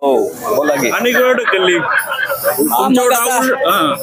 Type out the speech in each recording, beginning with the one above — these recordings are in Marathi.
हो बोला की. अनेक वेळा ढकलली.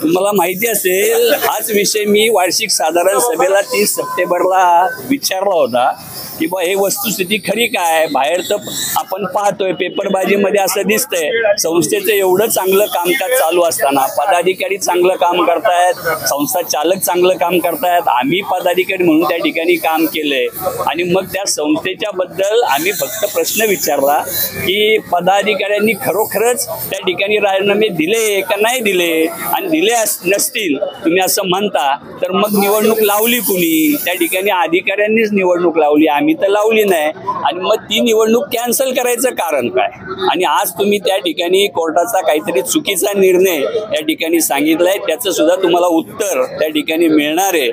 तुम्हाला माहिती असेल हाच विषय मी वार्षिक साधारण सभेला 30 सप्टेंबरला विचारला होता की बा हे वस्तुस्थिती खरी काय. बाहेर तर आपण पाहतोय पेपरबाजीमध्ये असं दिसतंय संस्थेचं एवढं चांगलं कामकाज चालू असताना पदाधिकारी चांगलं काम करतायत, संस्था चालक चांगलं काम करतायत, आम्ही पदाधिकारी म्हणून त्या ठिकाणी काम केलंय आणि मग त्या संस्थेच्या बद्दल आम्ही फक्त प्रश्न विचारला की पदाधिकाऱ्यांनी खरोखरच त्या ठिकाणी राजीनामे दिले का नाही दिले, आणि दिले नसतील तुम्ही असं म्हणता तर मग निवडणूक लावली कुणी. त्या ठिकाणी अधिकाऱ्यांनीच निवडणूक लावली, आम्ही तर लावली नाही. आणि मग ती निवडणूक कॅन्सल करायचं कारण काय. आणि आज तुम्ही त्या ठिकाणी कोर्टाचा काहीतरी चुकीचा निर्णय या ठिकाणी सांगितलाय, त्याचं सुद्धा तुम्हाला उत्तर त्या ठिकाणी मिळणार आहे.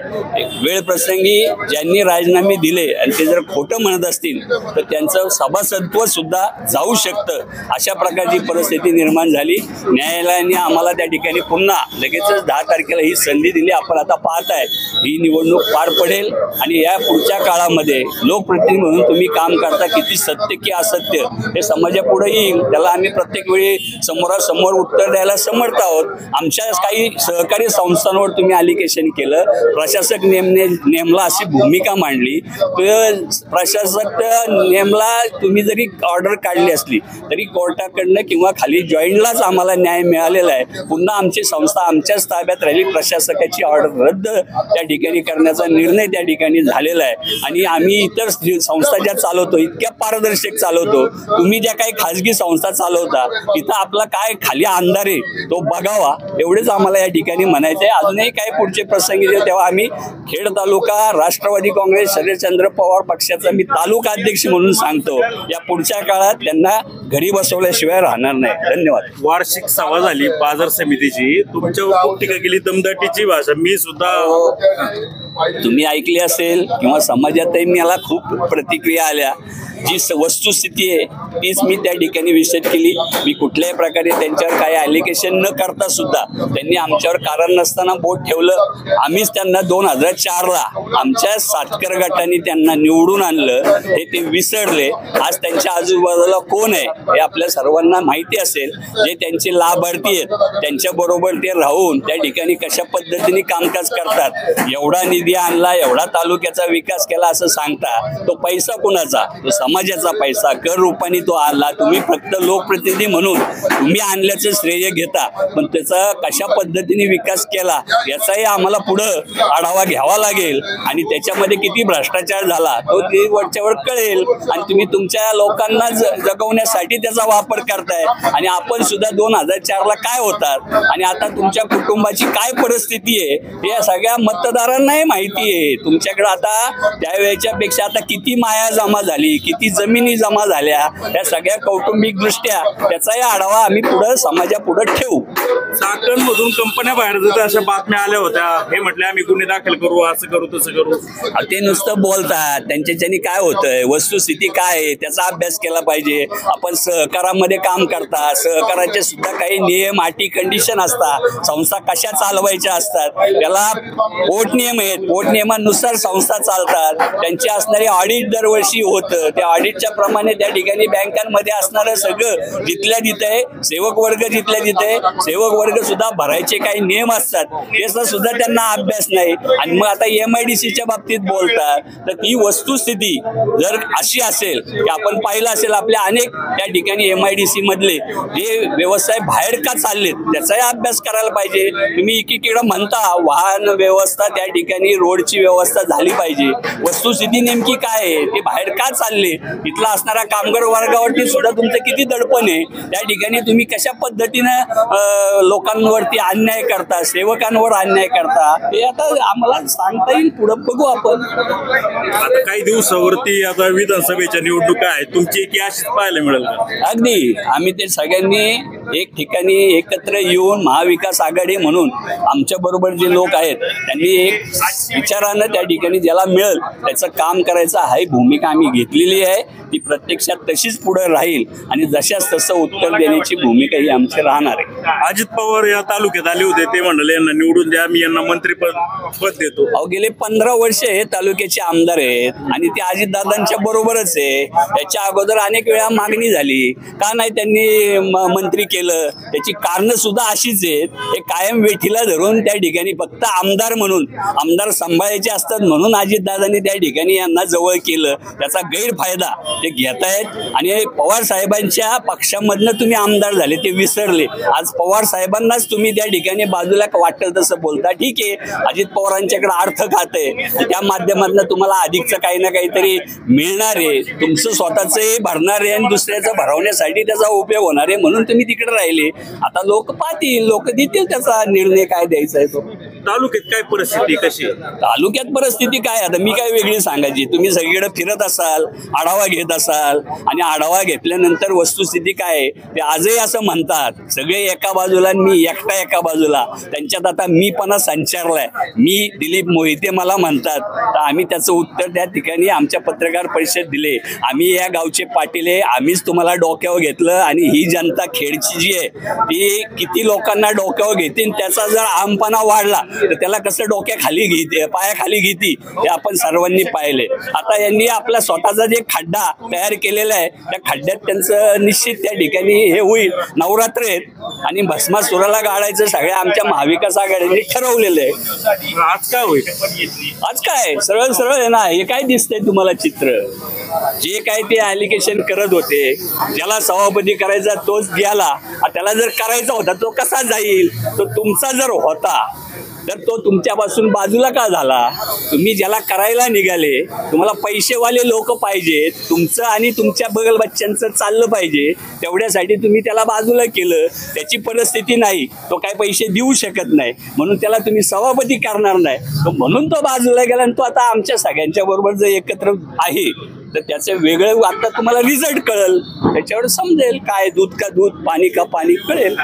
वेळ प्रसंगी ज्यांनी राजीनामे दिले आणि ते जर खोटं म्हणत असतील तर त्यांचं सभासदत्व सुद्धा जाऊ शकतं. अशा प्रकारची परिस्थिती निर्माण झाली. न्यायालयाने आम्हाला त्या ठिकाणी पुन्हा लगेचच 10 तारखेला ही संधी दिली. आपण आता पाहताय ही निवडणूक पार पडेल आणि या पुढच्या काळामध्ये लोकप्रतिनिधी म्हणून तुम्ही काम करता, किती सत्य की असत्य हे समाजापुढे येईल. त्याला आम्ही प्रत्येक वेळी समोरासमोर उत्तर द्यायला समर्थ आहोत. आमच्या काही सहकारी संस्थांवर तुम्ही अलिगेशन केलं, प्रशासक नेमला अशी भूमिका मांडली. प्रशासक नेमला तुम्ही जरी ऑर्डर काढली असली तरी कोर्टाकडनं किंवा खाली जॉईंटलाच आम्हाला न्याय मिळालेला आहे. पुन्हा आमची संस्था आमच्याच ताब्यात राहिली. प्रशासकाची ऑर्डर रद्द त्या ठिकाणी करण्याचा निर्णय त्या ठिकाणी झालेला आहे. आणि आम्ही इतर संस्था ज्या चालवतो इतक्या पारदर्शक चालवतो. तुम्ही ज्या काही खाजगी संस्था चालवता तिथं आपला काय खाली अंधार आहे तो बघावा, एवढेच आम्हाला या ठिकाणी म्हणायचं आहे. अजूनही काही पुढचे प्रसंग येतील तेव्हा आम्ही खेड तालुका राष्ट्रवादी काँग्रेस शरदचंद्र पवार पक्षाचा मी तालुका अध्यक्ष म्हणून सांगतो, या पुढच्या काळात त्यांना घरी बसवल्याशिवाय राहणार नाही. धन्यवाद. वार्षिक सभा झाली बाजार समितीची, तुमच्यावर खूप टीका केली, दमदाटीची भाषा. मी सुद्धा तुम्ही ऐकली असेल किंवा समाजातही मला खूप प्रतिक्रिया आल्या. जी वस्तुस्थिती आहे तीच मी त्या ठिकाणी विषद केली. मी कुठल्याही प्रकारे त्यांच्यावर काही ॲलिगेशन न करता सुद्धा त्यांनी आमच्यावर कारण नसताना बोट ठेवलं. आम्हीच त्यांना 2004ला आमच्या सातकर गटाने त्यांना निवडून आणलं, हे ते विसरले. आज त्यांच्या आजूबाजूला कोण आहे हे आपल्या सर्वांना माहिती असेल. जे त्यांचे लाभार्थी आहेत त्यांच्याबरोबर ते राहून त्या ठिकाणी कशा पद्धतीने कामकाज करतात. एवढा निधी आणला, एवढा तालुक्याचा विकास केला असं सांगता, तो पैसा कुणाचा? तो समाजाचा पैसा कर रूपाने तो आणला. तुम्ही फक्त लोकप्रतिनिधी म्हणून तुम्ही आणल्याचं श्रेय घेता, पण त्याचा कशा पद्धतीने विकास केला याचाही आम्हाला पुढं आढावा घ्यावा लागेल. आणि त्याच्यामध्ये किती भ्रष्टाचार झाला तो ते वरच्यावर कळेल. आणि तुम्ही तुमच्या लोकांना जगवण्यासाठी त्याचा वापर करताय. आणि आपण सुद्धा 2004ला काय होतात आणि आता तुमच्या कुटुंबाची काय परिस्थिती आहे हे सगळ्या मतदारांनाही माहिती आहे. तुमच्याकडे आता त्यावेळेच्या पेक्षा आता किती माया जमा झाली, किती जमिनी जमा झाल्या, या सगळ्या कौटुंबिक दृष्ट्या त्याचाही आढावा आम्ही पुढे समाजापुढे ठेवू. चाकणमधून कंपन्या बाहेर जातात अशा बातम्या आल्या होत्या. हे म्हटले आम्ही गुन्हे दाखल करू, असं करू तसं करू. ते नुसतं बोलतात. त्यांच्याच्यानी काय होतंय, वस्तुस्थिती काय आहे त्याचा अभ्यास केला पाहिजे. आपण सहकारामध्ये काम करता, सहकाराचे सुद्धा काही नियम अटी कंडिशन असतात. संस्था कशा चालवायच्या असतात, त्याला पोट नियम आहेत. पोट नियमानुसार संस्था चालतात. त्यांची असणारी ऑडिट दरवर्षी होतं. त्या ऑडिटच्या प्रमाणे त्या ठिकाणी बँकांमध्ये असणारं सगळं जिथल्या तिथे सेवक वर्ग जिथल्या तिथे सेवक वर्ग सुद्धा भरायचे काही नियम असतात, याचा सुद्धा त्यांना अभ्यास नाही. आणि मग आता MIDCच्या बाबतीत बोलतात. तर ती वस्तुस्थिती जर अशी असेल की आपण पाहिलं असेल आपल्या अनेक त्या ठिकाणी MIDC मधले जे व्यवसाय बाहेर का चाललेत त्याचाही अभ्यास करायला पाहिजे. तुम्ही एकीकडे म्हणता वाहन व्यवस्था त्या ठिकाणी रोडची व्यवस्था झाली पाहिजे, वस्तुस्थिती नेमकी काय आहे, ते बाहेर का चालले, इथला असणारा कामगार वर्गावरती सुद्धा तुमचं किती दडपण आहे. त्या ठिकाणी तुम्ही कशा पद्धतीनं लोकांवरती अन्याय करता, सेवकांवर अन्याय करता, हे आता आम्हाला सांगता येईल. पुढं बघू आपण. आता काही दिवसावरती आता विधानसभेच्या निवडणुका आहेत, तुमची की अशीच पाहायला मिळेल? अगदी आम्ही ते सगळ्यांनी एक ठिकाणी एकत्र येऊन महाविकास आघाडी म्हणून आमच्या बरोबर जे लोक आहेत त्यांनी एक विचारानं त्या ठिकाणी ज्याला मिळेल त्याचं काम करायचं ही भूमिका आम्ही घेतलेली आहे. ती प्रत्यक्षात तशीच पुढे राहील आणि जशाच तसं उत्तर देण्याची भूमिका ही आमची राहणार आहे. अजित पवार या तालुक्यात आले होते, ते म्हणाले यांना निवडून द्या, मी यांना मंत्रिपद देतो. अहो गेले 15 वर्ष हे तालुक्याचे आमदार आहेत आणि ते अजितदादांच्या बरोबरच आहे. त्याच्या अगोदर अनेक वेळा मागणी झाली, का नाही त्यांनी मंत्री केलं, त्याची कारणं सुद्धा अशीच आहेत. हे कायम वेठीला धरून त्या ठिकाणी फक्त आमदार म्हणून आमदार सांभाळायचे असतात म्हणून अजितदादांनी त्या ठिकाणी यांना जवळ केलं. त्याचा गैरफायदा ते घेतायत आणि पवार साहेबांच्या पक्षामधनं तुम्ही आमदार झाले ते विसरले. आज पवार साहेबांनाच तुम्ही त्या ठिकाणी बाजूला वाटेल तसं बोलता. ठीक आहे, अजित पवारांच्याकडे अर्थ खात आहे, त्या माध्यमातून तुम्हाला अधिकचं काही ना काहीतरी मिळणार आहे, तुमचं स्वतःचंही भरणार आहे आणि दुसऱ्याचं भरवण्यासाठी त्याचा उपयोग होणार आहे म्हणून तुम्ही तिकडे राहिले. आता लोक पाहतील, लोक देतील त्याचा निर्णय काय द्यायचा आहे तो. तालुक्यात काय परिस्थिती कशी आहे? तालुक्यात परिस्थिती काय, आता मी काय वेगळी सांगायची. तुम्ही सगळीकडे फिरत असाल, आढावा घेत असाल आणि आढावा घेतल्यानंतर वस्तुस्थिती काय आहे ते आजही असं म्हणतात, सगळे एका बाजूला आणि मी एकटा एका बाजूला. त्यांच्यात आता मीपणा संचारलाय. मी दिलीप मोहिते मला म्हणतात, तर आम्ही त्याचं उत्तर त्या ठिकाणी आमच्या पत्रकार परिषद दिले. आम्ही या गावचे पाटील आहे, आम्हीच तुम्हाला डोक्यावर घेतलं आणि ही जनता खेडची जी आहे ती किती लोकांना डोक्यावर घेतील, त्याचा जर आमपणा वाढला तर त्याला कसं डोक्याखाली घेते, पायाखाली घेते हे आपण सर्वांनी पाहिले. आता यांनी आपला स्वतःचा जे खड्डा तयार केलेला आहे त्या खड्ड्यात त्यांचं निश्चित त्या ठिकाणी हे होईल. नवरात्र आहेत आणि भस्मासुराला गाळायचं सगळ्या आमच्या महाविकास आघाडीने ठरवलेलं आहे. आज काय होईल? आज काय सरळ सरळ आहे ना, हे काय दिसतंय तुम्हाला चित्र. जे काय ते ॲलिगेशन करत होते, ज्याला सभापती करायचा तोच गेला, त्याला जर करायचा होता तो कसा जाईल, तो तुमचा जर होता तर तो तुमच्यापासून बाजूला का झाला. तुम्ही ज्याला करायला निघाले, तुम्हाला पैसेवाले लोक पाहिजेत, तुमचं आणि तुमच्या बगल बच्च्यांचं चाललं पाहिजे, तेवढ्यासाठी तुम्ही त्याला बाजूला केलं. त्याची परिस्थिती नाही, तो काय पैसे देऊ शकत नाही म्हणून त्याला तुम्ही सभापती करणार नाही, तो म्हणून तो बाजूला गेला आणि तो आता आमच्या सगळ्यांच्या बरोबर जर एकत्र आहे तर त्याचं वेगळं आता तुम्हाला रिझल्ट कळेल, त्याच्यावर समजेल काय दूध का दूध, पाणी का पाणी कळेल.